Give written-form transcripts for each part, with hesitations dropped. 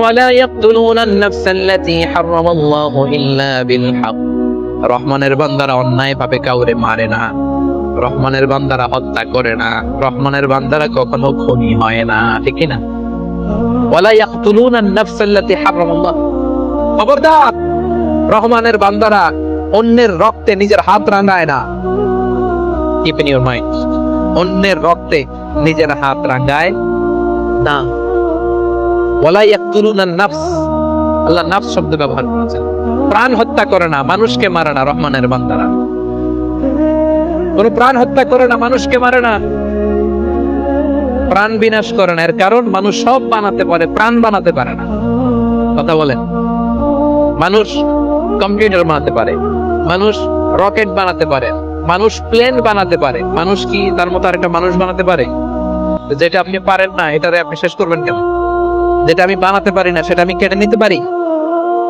ওয়ালা ইয়াকতুলুনান নাফসাল্লাতী হারামাল্লাহু ইল্লা বিল হক। রহমানের বান্দারা অন্যায় ভাবে কাউরে মারে না, রহমানের বান্দারা হত্যা করে না, রহমানের বান্দারা কখনো খুনি হয় না, ঠিক কি না? ওয়ালা ইয়াকতুলুনান নাফসাল্লাতী হারামাল্লাহ, খবরদার, রহমানের বান্দারা অন্যের রক্তে নিজের হাত রাঙায় না। কিপ ইন ইউর মাইন্ড, অন্যের রক্তে নিজের হাত রাঙায় না। ওয়ালা ইয়াকতুলুনান নাফস, আল্লাহ নাফস শব্দ ব্যবহার করেছেন। প্রাণ হত্যা করে না, মানুষকে মারে না রহমানের বান্দারা। কোন প্রাণ হত্যা করে না, মানুষকে মারে না, প্রাণ বিনাশ করে না। এর কারণ মানুষ সব বানাতে পারে, প্রাণ বানাতে পারে না। কথা বলেন, মানুষ কম্পিউটার বানাতে পারে, মানুষ রকেট বানাতে পারে, মানুষ প্লেন বানাতে পারে, মানুষ কি তার মতো আরেকটা মানুষ বানাতে পারে? যেটা আপনি পারেন না এটারে আপনি শেষ করবেন কেন? যেটা আমি বানাতে পারি না সেটা আমি কেটে নিতে পারি?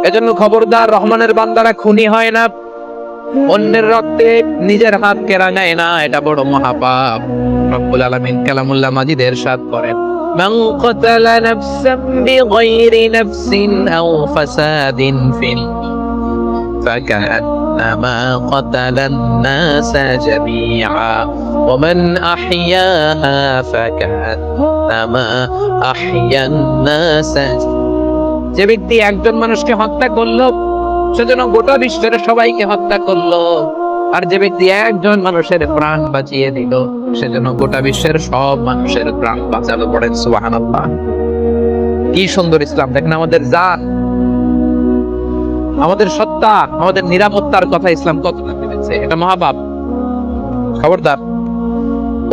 এজন্য খবরদার, রহমানের বান্দারা খুনি হয় না, অন্যের রক্তে নিজের হাতকে রাঙায় না, এটা বড় মহাপাপ। রব্বুল আলামিন কালামুল্লাহ মাজিদে ইরশাদ করেন, মান ক্বাতালা নাফসান বিগাইরি নাফসিন আও ফাসাদিন ফিল ফাকান্নামা ক্বাতালান নাসা জামিআ ওয়া মান আহইয়াহা ফাকান্নামা আহইয়ান নাসা। যে ব্যক্তি একজন মানুষকে হত্যা করলো সেজন্য গোটা বিশ্বের সবাইকে হত্যা করলো, আর যে ব্যক্তি একজন মানুষের প্রাণ বাঁচিয়ে দিল সেজন্য গোটা বিশ্বের সব মানুষের প্রাণ বাঁচালো। পড়েন সুবহানাল্লাহ। কি সুন্দর ইসলাম! দেখেন, আমাদের জান, আমাদের সত্তা, আমাদের নিরাপত্তার কথা ইসলাম কতটা ভেবেছে। এটা মহাপাপ। খবরদার,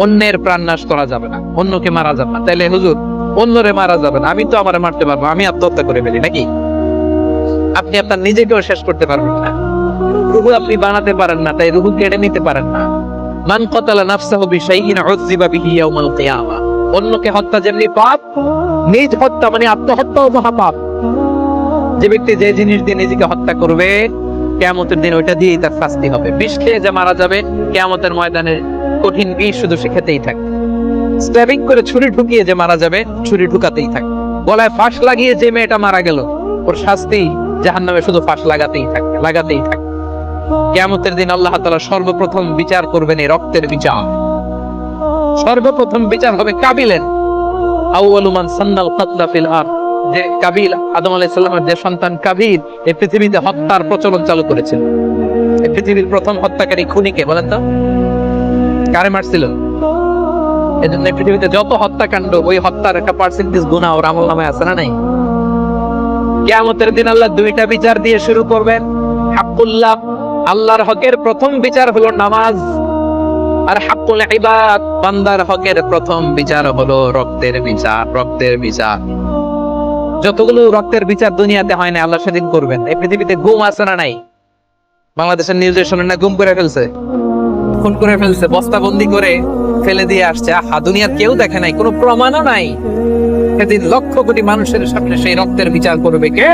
অন্যের প্রাণ নাশ করা যাবে না, অন্যকে মারা যাবে না। তাইলে হুজুর, অন্যরে মারা যাবে না, আমি তো আমারে মারতে পারবো, আমি আত্মহত্যা করে ফেলি নাকি? আপনি আপনার নিজেকেও শেষ করতে পারবেন না। রূহ আপনি বানাতে পারেন না, তাই রূহ কেড়ে নিতে পারেন না। মান ক্বাতালা নাফসাহু বিশাইইন উযযিবা বিহি ইয়াওমাল কিয়ামা। অন্যকে হত্যা যেমনি পাপ, নিজ হত্যা মানে আত্মহত্যাও মহাপাপ। যে ব্যক্তি যে জিনিস দিয়ে নিজেকে হত্যা করবে, কিয়ামতের দিন ওইটা দিয়েই তার শাস্তি হবে। বিষ খেয়ে যে মারা যাবে, কিয়ামতের ময়দানে কঠিন বিষ শুধু সে খেতেই থাকবে। স্ট্যাবিং করে ছুরি ঢুকিয়ে যে মারা যাবে, ছুরি ঢুকাতেই থাকবে। গলায় ফাঁস লাগিয়ে যে মেয়েটা মারা গেল, ওর শাস্তি জাহান্নামে শুধু ফাঁস লাগাতেই থাকবে, লাগাতেই থাকবে। কিয়ামতের দিন আল্লাহ তাআলা সর্বপ্রথম বিচার করবেন এই রক্তের বিচার। সর্বপ্রথম বিচার হবে কাবিলের। আউয়ালু মান সান্নাল কাতলা ফিল আরদ, যে কাবিল, আদম আলাইহিস সালামের যে সন্তান কাবিল, এই পৃথিবীতে হত্যার প্রচলন চালু করেছিল। এই পৃথিবীর প্রথম হত্যাকারী খুনিকে বলেন তো? কারে মারছিল? এজন্য পৃথিবীতে যত হত্যাকাণ্ড, ওই হত্যার একটা পার্সেন্টেজ গুনাহ ওর আমলনামায় আছে না নাই? কিয়ামতের দিন আল্লাহ দুইটা বিচার দিয়ে শুরু করবেন। হাক্কুল্লাহ, আল্লাহর হকের প্রথম বিচার হলো নামাজ, আর হাক্কুল ইবাদ, বান্দার হকের প্রথম বিচার হলো রক্তের বিচার। রক্তের বিচার, যতগুলো রক্তের বিচার দুনিয়াতে হয় না, আল্লাহ সেদিন করবেন। এই পৃথিবীতে গুম আছে না নাই? বাংলাদেশের নিউজে শোনেন না, গুম করে ফেলছে, খুন করে ফেলছে, বস্তাবন্দি করে ফেলে দিয়ে আসছে। আহা, দুনিয়ার কেউ দেখে নাই, কোনো প্রমাণও নাই। সেদিন লক্ষ কোটি মানুষের সামনে সেই রক্তের বিচার করবে কে?